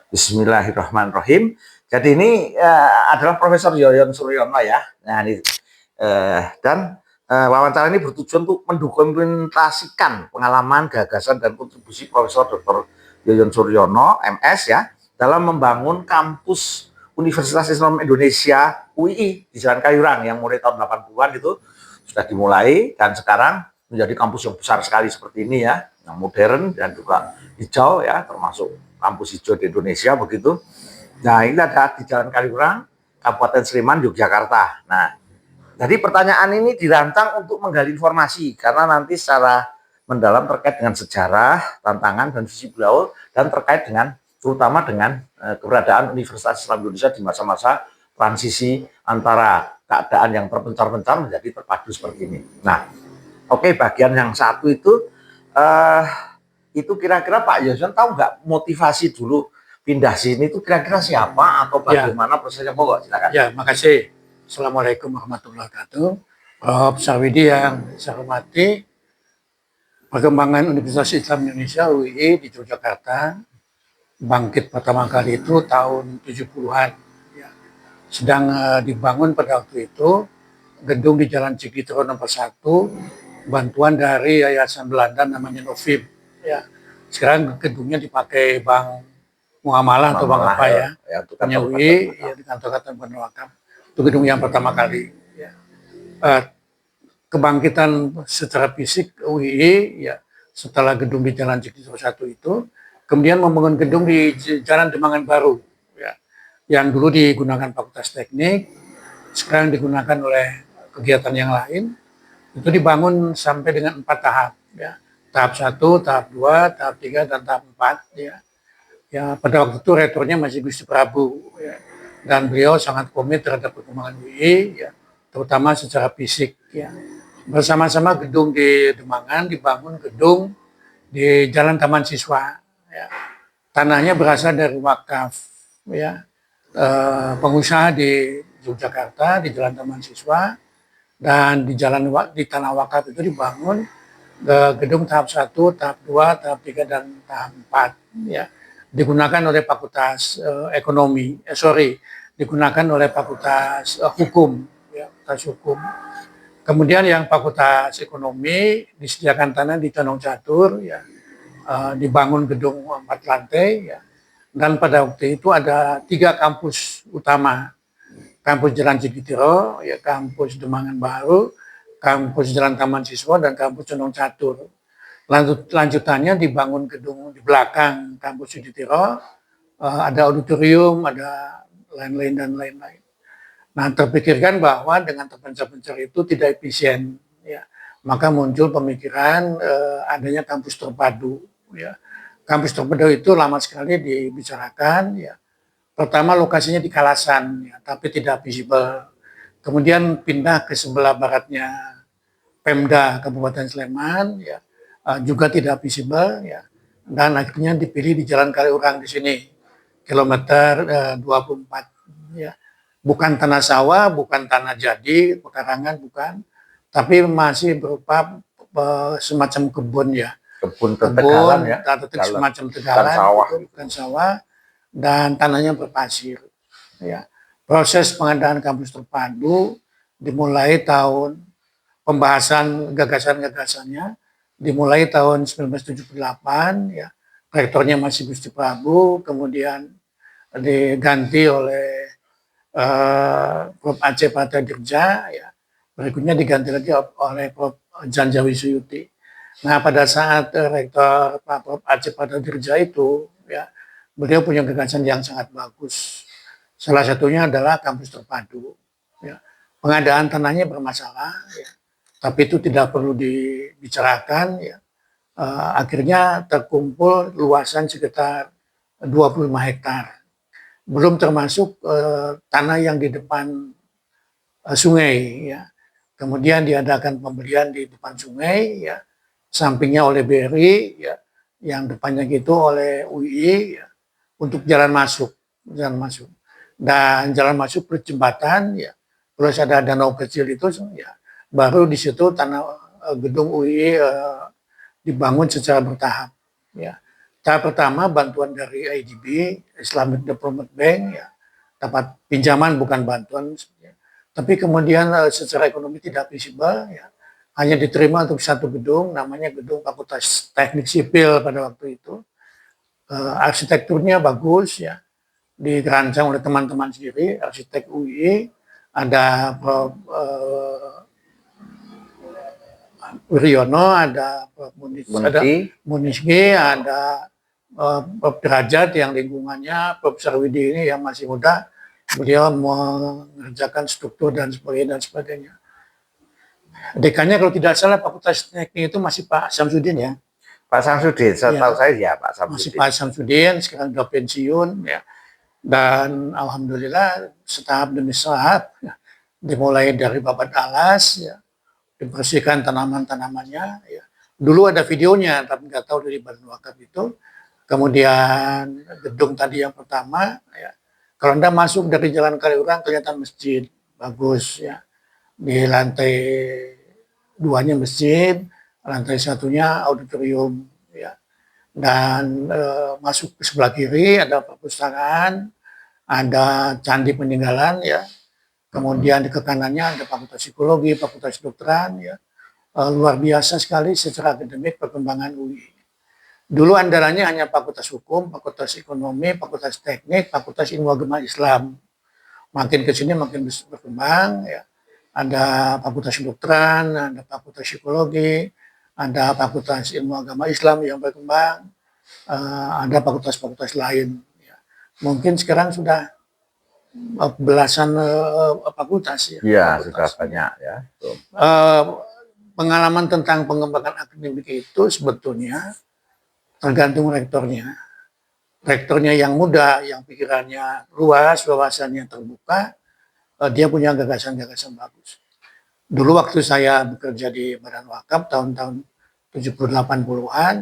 Bismillahirrahmanirrahim. Jadi ini adalah Profesor Yoyon Suryono ya. Nah, ini, dan wawancara ini bertujuan untuk mendokumentasikan pengalaman, gagasan, dan kontribusi Profesor Dr. Yoyon Suryono, MS ya, dalam membangun kampus Universitas Islam Indonesia UII di Jalan Kayurang yang mulai tahun 80-an itu sudah dimulai dan sekarang menjadi kampus yang besar sekali seperti ini ya, yang modern dan juga hijau ya, termasuk kampus hijau di Indonesia begitu. Nah, ini ada di Jalan Kaliurang, Kabupaten Sleman, Yogyakarta. Nah, jadi pertanyaan ini dirancang untuk menggali informasi karena nanti secara mendalam terkait dengan sejarah, tantangan dan visi beliau dan terkait dengan terutama dengan keberadaan Universitas Islam Indonesia di masa-masa transisi antara keadaan yang terpencar-pencar menjadi terpadu seperti ini. Nah, oke, bagian yang satu itu kira-kira Pak Yoson tahu nggak motivasi dulu pindah sini itu kira-kira siapa atau bagaimana prosesnya? Pokok silakan. Ya, makasih. Assalamualaikum warahmatullahi wabarakatuh. Prof. Sawidi yang saya hormati, perkembangan Universitas Islam Indonesia UII di Yogyakarta bangkit pertama kali itu tahun 70-an. Ya. Sedang dibangun pada waktu itu gedung di Jalan Cikitro nomor 1, bantuan dari Yayasan Belanda namanya Novib. Ya. Sekarang gedungnya dipakai Bank Muamalah atau Bank apa ya, punya UI, ya, di kantor Kantor Wakaf. Itu gedung yang pertama kali. Ya. Kebangkitan secara fisik UII, ya, setelah gedung di Jalan Cikitro 1 itu, kemudian membangun gedung di Jalan Demangan Baru, ya, yang dulu digunakan Fakultas Teknik, sekarang digunakan oleh kegiatan yang lain. Itu dibangun sampai dengan 4 tahap, ya. Tahap 1, tahap 2, tahap 3, dan tahap 4, ya. Ya, pada waktu itu rektornya masih Gusti Prabu, ya. Dan beliau sangat komit terhadap perkembangan UI, ya, terutama secara fisik. Ya. Bersama-sama gedung di Demangan dibangun gedung di Jalan Taman Siswa. Ya. Tanahnya berasal dari wakaf, ya, pengusaha di Yogyakarta di Jalan Taman Siswa, dan di tanah wakaf itu dibangun gedung tahap 1, tahap 2, tahap 3, dan tahap 4. Ya. Digunakan oleh Fakultas digunakan oleh Fakultas Hukum, ya, Fakultas Hukum. Kemudian yang Fakultas Ekonomi disediakan tanah di Condong Catur, ya, dibangun gedung 4 lantai, ya. Dan pada waktu itu ada 3 kampus utama, kampus Jalan Cikitiro, ya, kampus Demangan Baru, kampus Jalan Taman Siswa, dan kampus Condong Catur. Lanjutannya dibangun gedung di belakang kampus Cikitiro, ada auditorium, ada lain-lain dan lain-lain. Nah, terpikirkan bahwa dengan terpencar-pencar itu tidak efisien, ya. Maka muncul pemikiran adanya kampus terpadu, ya. Kampus terpadu itu lama sekali dibicarakan, ya. Pertama lokasinya di Kalasan, ya, tapi tidak visible. Kemudian pindah ke sebelah baratnya Pemda Kabupaten Sleman, ya, juga tidak visible, ya. Dan akhirnya dipilih di Jalan Kaliurang di sini, kilometer 24, ya. Bukan tanah sawah, bukan tanah jadi, pekarangan, bukan, tapi masih berupa semacam kebun, ya. Kebun tegalan ya. Semacam tegalan, sawah. Bukan sawah, dan tanahnya berpasir. Ya. Proses pengadaan kampus terpadu dimulai pembahasan gagasan-gagasannya dimulai tahun 1978, ya. Rektornya masih Gusti Prabu, kemudian diganti oleh Prof. Aceh Patadirja, ya. Berikutnya diganti lagi oleh Prof. Janjawi Suyuti. Nah, pada saat Rektor Pak Prof. Aceh Patadirja itu, ya, beliau punya gagasan yang sangat bagus. Salah satunya adalah kampus terpadu. Ya. Pengadaan tanahnya bermasalah, ya, tapi itu tidak perlu dibicarakan. Ya. Akhirnya terkumpul luasan sekitar 25 hektar. Belum termasuk tanah yang di depan sungai. Ya. Kemudian diadakan pembelian di depan sungai, ya, sampingnya oleh BRI, ya, yang depannya gitu oleh UI, ya, untuk jalan masuk. Dan jalan masuk berjembatan, ya, terus ada danau kecil itu, ya, baru di situ tanah gedung UI dibangun secara bertahap, ya. Tahap pertama bantuan dari IDB, Islamic Development Bank, ya, dapat pinjaman bukan bantuan, ya. Tapi kemudian secara ekonomi tidak visible, ya, hanya diterima untuk satu gedung, namanya gedung Fakultas Teknik Sipil pada waktu itu. Arsitekturnya bagus, ya, dirancang oleh teman-teman sendiri, arsitek UI, ada Prof. Wiryono, ada Prof. Munisgi, ada Prof. Derajat yang lingkungannya, Prof. Sarwidi ini yang masih muda, beliau mengerjakan struktur dan sebagainya. Dekannya kalau tidak salah Fakultas Teknik itu masih Pak Samsudin, ya. Pak Samsudin, setahu saya ya Pak Samsudin. Masih Pak Samsudin, sekarang sudah pensiun, ya. Dan alhamdulillah setahap demi setahap, ya, dimulai dari babat alas, ya, dibersihkan tanaman-tanamannya, ya. Dulu ada videonya, tapi nggak tahu dari Badan Wakaf itu. Kemudian gedung tadi yang pertama, ya. Kalau Anda masuk dari Jalan Kaliurang kelihatan masjid, bagus, ya. Di lantai 2-nya masjid, lantai 1-nya auditorium, ya. Dan masuk ke sebelah kiri ada perpustakaan, ada candi peninggalan, ya. Kemudian di ke kanannya ada Fakultas Psikologi, Fakultas Kedokteran, ya. Luar biasa sekali secara akademik perkembangan UI. Dulu andalannya hanya Fakultas Hukum, Fakultas Ekonomi, Fakultas Teknik, Fakultas Ilmu Agama Islam. Makin ke sini makin berkembang, ya. Ada Fakultas Kedokteran, ada Fakultas Psikologi, ada Fakultas Ilmu Agama Islam yang berkembang, ada fakultas-fakultas lain, ya. Mungkin sekarang sudah belasan fakultas, ya. Iya, fakultas. sudah banyak, ya. Pengalaman tentang pengembangan akademik itu sebetulnya tergantung rektornya. Rektornya yang muda, yang pikirannya luas, wawasannya terbuka, dia punya gagasan-gagasan bagus. Dulu waktu saya bekerja di Badan Wakaf tahun-tahun 70-80-an,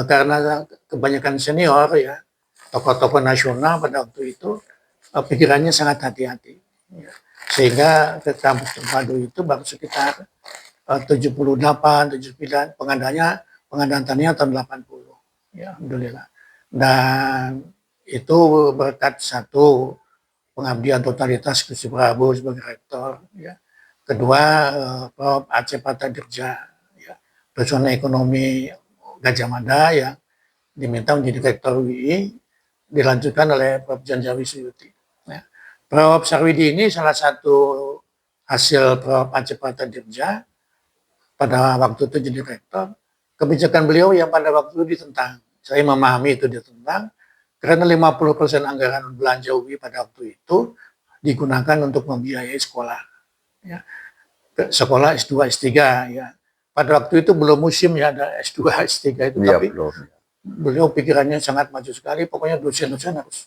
karena kebanyakan senior, ya, tokoh-tokoh nasional pada waktu itu, pikirannya sangat hati-hati, ya. Sehingga ke kampus terpadu itu baru sekitar 78, 79, pengadaan tanahnya tahun 80, ya, alhamdulillah. Dan itu berkat satu pengabdian totalitas Gusti Prabowo sebagai rektor, ya. Kedua, Prof. Aceh Patadirja, ya, dosen ekonomi Gajah Mada, ya, diminta menjadi rektor UI, dilanjutkan oleh Prof. Janjawi Suyuti. Ya. Prof. Sarwidi ini salah satu hasil Prof. Aceh Patadirja pada waktu itu jadi rektor. Kebijakan beliau yang pada waktu itu ditentang. Saya memahami itu ditentang, karena 50% anggaran belanja UI pada waktu itu digunakan untuk membiayai sekolah, ya. Sekolah S2, S3, ya. Pada waktu itu belum musim, ya, ada S2, S3 itu, Ya, tapi belum. beliau pikirannya sangat maju sekali. Pokoknya dosen-dosen harus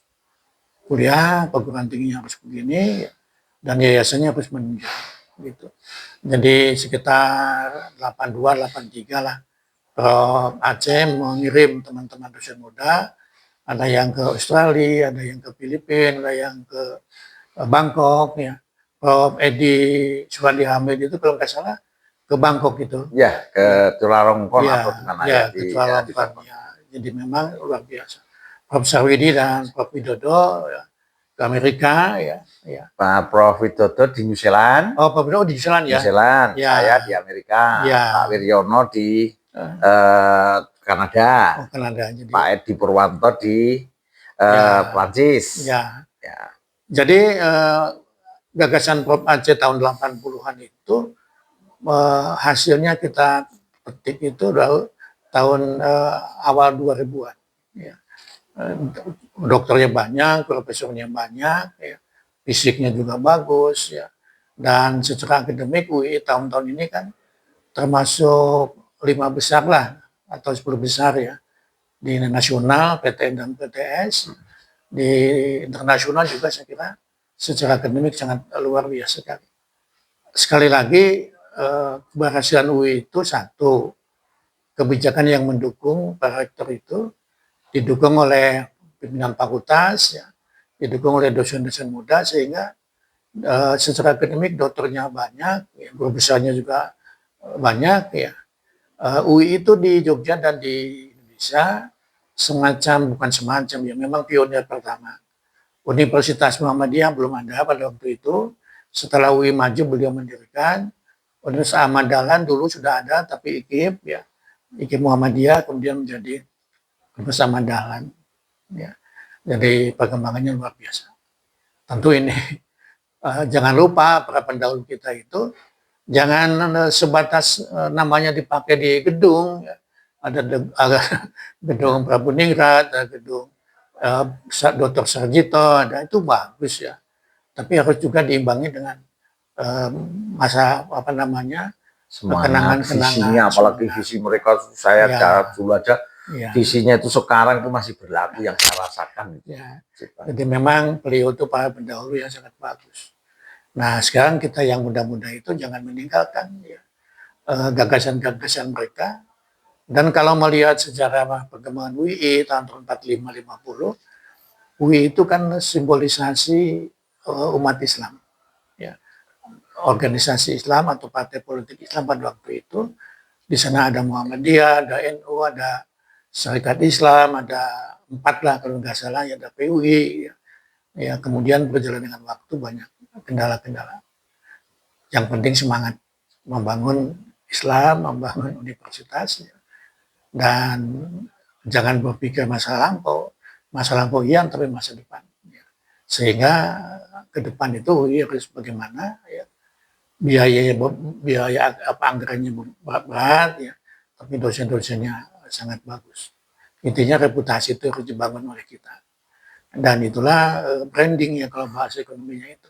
kuliah, perguruan tingginya harus begini, ya, dan yayasannya harus menunjang, gitu. Jadi sekitar 82, 83 lah, Prof. Aceh mengirim teman-teman dosen muda, ada yang ke Australia, ada yang ke Filipina, ada yang ke Bangkok, ya. Prof. Edi Suwandi Hamid itu kalau nggak salah ke Bangkok itu. Ya, ke Chulalongkorn, Ya, atau di mana, ya, di ke Chulalongkorn, ya. Jadi memang luar biasa. Prof. Sarwidi dan Prof. Widodo, ya, ke Amerika, ya. Pak Prof. Widodo di New Zealand. Oh, Prof. Widodo di New Zealand, ya. New Zealand, Ya. saya di Amerika. Ya. Pak Wiryono di Kanada. Oh, Kanada. Jadi, Pak Edi Purwanto di ya. Prancis. Ya. Ya. Jadi gagasan Prof. Aceh tahun 80-an itu hasilnya kita petik itu tahun awal 2000-an. Ya. Dokternya banyak, profesornya banyak, ya. Fisiknya juga bagus, ya. Dan secara akademik UI tahun-tahun ini kan termasuk 5 besar lah, atau 10 besar, ya. Di nasional, PTN dan PTS. Di internasional juga saya kira secara akademik sangat luar biasa sekali. Sekali lagi, keberhasilan UI itu satu, kebijakan yang mendukung para rektor itu, didukung oleh pimpinan fakultas, ya, didukung oleh dosen-dosen muda, sehingga secara akademik dokternya banyak, ya, guru besarnya juga banyak, ya. UI itu di Jogja dan di Indonesia bukan semacam ya, memang pionir pertama. Universitas Muhammadiyah belum ada pada waktu itu. Setelah UI maju beliau mendirikan. Universitas Ahmad Dahlan dulu sudah ada tapi IKIP ya. IKIP Muhammadiyah kemudian menjadi Universitas Ahmad Dahlan ya. Jadi perkembangannya luar biasa. Tentu ini jangan lupa para pendahulu kita itu jangan sebatas namanya dipakai di gedung ya. Ada gedung Prabu Ningrat, ada gedung Dr. Sarjito, ada itu bagus ya. Tapi harus juga diimbangi dengan masa apa namanya Semangat kenangan-kenangan. visinya, apalagi visi mereka saya Ya. dulu aja Ya. visinya itu sekarang itu masih berlaku yang saya rasakan. Ya. Jadi memang beliau itu para pendahulu yang sangat bagus. Nah sekarang kita yang muda-muda itu jangan meninggalkan ya, gagasan-gagasan mereka. Dan kalau melihat sejarah perkembangan UI tahun 45-50, UI itu kan simbolisasi umat Islam. Ya. Organisasi Islam atau partai politik Islam pada waktu itu. Di sana ada Muhammadiyah, ada NU, ada Syarikat Islam, ada 4 lah kalau nggak salah, ya ada PUI. Ya, kemudian berjalan dengan waktu banyak kendala-kendala. Yang penting semangat membangun Islam, membangun universitas, dan jangan berpikir masa lampau iya tapi masa depan. Sehingga ke depan itu harus bagaimana ya, biaya apa anggarannya berat ya, tapi dosen-dosennya sangat bagus. Intinya reputasi itu harus dibangun oleh kita. Dan itulah branding ya kalau bahasa ekonominya itu.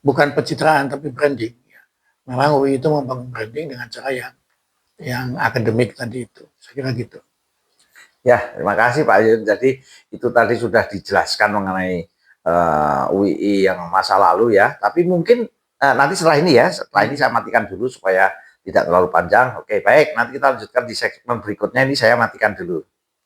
Bukan pencitraan tapi branding ya. Memang UI itu membangun branding dengan cara yang akademik tadi itu. Saya kira gitu. Ya, terima kasih Pak Yun. Jadi itu tadi sudah dijelaskan mengenai UI yang masa lalu ya. Tapi mungkin nanti setelah ini ya, setelah ini saya matikan dulu supaya tidak terlalu panjang. Oke, baik. Nanti kita lanjutkan di segmen berikutnya. Ini saya matikan dulu.